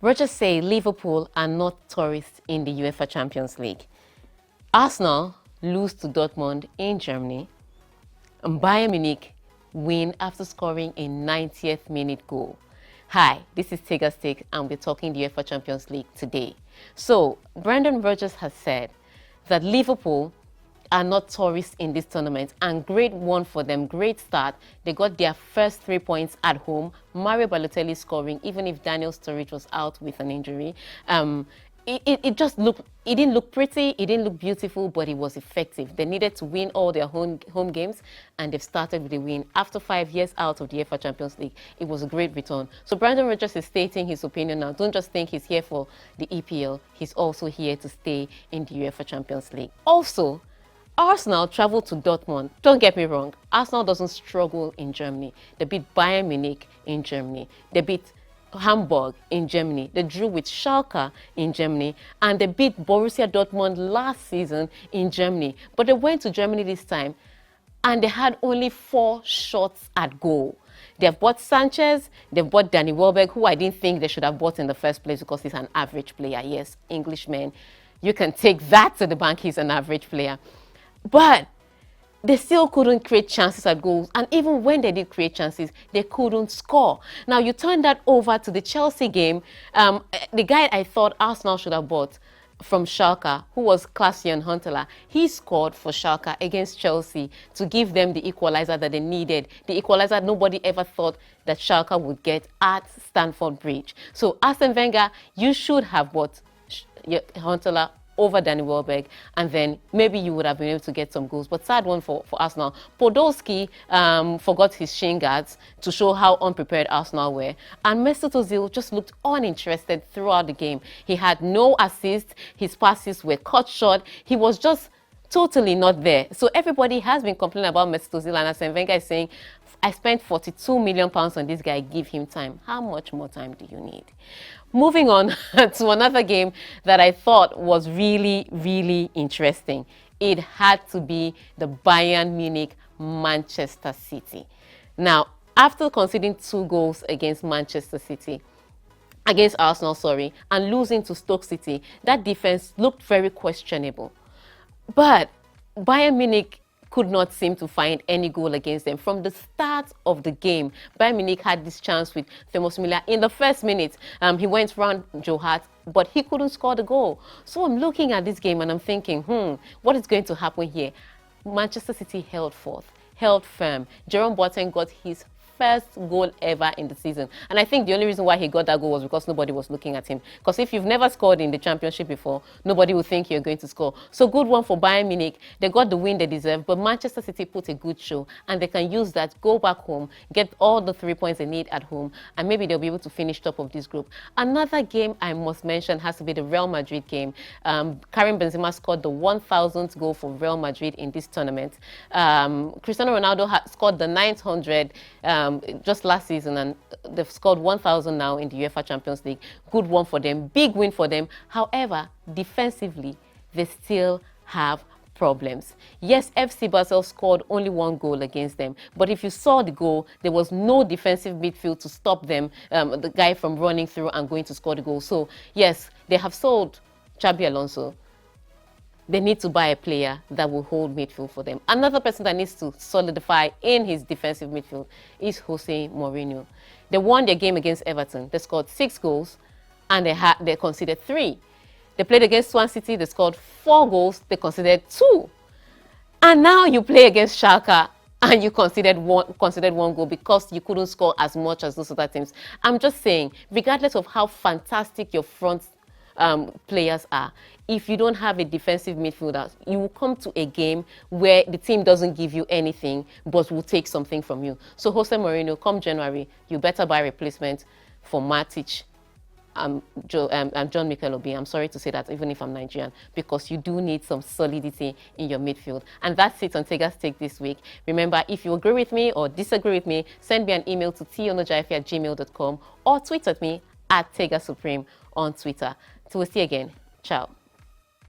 Rogers say Liverpool are not tourists in the UEFA Champions League. Arsenal lose to Dortmund in Germany. And Bayern Munich win after scoring a 90th minute goal. Hi, this is Tega'S Take, and we're talking the UEFA Champions League today. So, Brendan Rodgers has said that Liverpool are not tourists in this tournament, and great one for them, great start. They got their first 3 points at home. Mario Balotelli scoring, even if Daniel Sturridge was out with an injury. It didn't look pretty, it didn't look beautiful, but it was effective. They needed to win all their home games, and they've started with a win. After 5 years out of the UEFA Champions League, it was a great return. So Brendan Rodgers is stating his opinion now. Don't just think he's here for the EPL, he's also here to stay in the UEFA Champions League. Also, Arsenal traveled to Dortmund. Don't get me wrong, Arsenal doesn't struggle in Germany. They beat Bayern Munich in Germany. They beat Hamburg in Germany. They drew with Schalke in Germany, and they beat Borussia Dortmund last season in Germany. But they went to Germany this time, and they had only 4 shots at goal. They've bought Sanchez, they've bought Danny Welbeck, who I didn't think they should have bought in the first place because he's an average player. Yes, Englishman, you can take that to the bank, he's an average player. But they still couldn't create chances at goals. And even when they did create chances, they couldn't score. Now, you turn that over to the Chelsea game. The guy I thought Arsenal should have bought from Schalke, who was Klaas-Jan Huntelaar, he scored for Schalke against Chelsea to give them the equalizer that they needed. The equalizer nobody ever thought that Schalke would get at Stamford Bridge. So, Arsene Wenger, you should have bought Huntelaar over Danny Welbeck, and then maybe you would have been able to get some goals. But sad one for Arsenal. Podolski forgot his shin guards to show how unprepared Arsenal were. And Mesut Ozil just looked uninterested throughout the game. He had no assists. His passes were cut short. He was just totally not there. So everybody has been complaining about Mesut Ozil, and Arsene Wenger is saying, I spent £42 million on this guy, give him time. How much more time do you need? Moving on to another game that I thought was really, really interesting. It had to be the Bayern Munich Manchester City. Now, after conceding 2 goals against Arsenal, and losing to Stoke City, that defense looked very questionable. But Bayern Munich could not seem to find any goal against them. From the start of the game, Bayern Munich had this chance with Thomas Müller. In the first minute, he went round Joe Hart, but he couldn't score the goal. So I'm looking at this game and I'm thinking, what is going to happen here? Manchester City held forth, held firm. Jerome Boateng got his first goal ever in the season. And I think the only reason why he got that goal was because nobody was looking at him. Because if you've never scored in the championship before, nobody will think you're going to score. So good one for Bayern Munich. They got the win they deserve, but Manchester City put a good show, and they can use that, go back home, get all the 3 points they need at home, and maybe they'll be able to finish top of this group. Another game I must mention has to be the Real Madrid game. Karim Benzema scored the 1,000th goal for Real Madrid in this tournament. Cristiano Ronaldo scored the 900 just last season, and they've scored 1,000 now in the UEFA Champions League. Good one for them, big win for them. However, defensively, they still have problems. Yes, FC Basel scored only 1 goal against them, but if you saw the goal, there was no defensive midfield to stop them, the guy from running through and going to score the goal. So yes, they have sold Xabi Alonso. They need to buy a player that will hold midfield for them. Another person that needs to solidify in his defensive midfield is Jose Mourinho. They won their game against Everton. They scored 6 goals and they conceded 3. They played against Swansea City. They scored 4 goals. They conceded 2. And now you play against Schalke and you conceded one goal because you couldn't score as much as those other teams. I'm just saying, regardless of how fantastic your front players are, if you don't have a defensive midfielder, you will come to a game where the team doesn't give you anything but will take something from you. So Jose Mourinho, come January, you better buy replacement for Matic, John Mikel Obi. I'm sorry to say that, even if I'm Nigerian, because you do need some solidity in your midfield. And that's it on Tega'S Take this week. Remember, if you agree with me or disagree with me, send me an email to tionojaife@gmail.com or tweet at me at Tega'S Supreme on Twitter. Till we see you again. Ciao.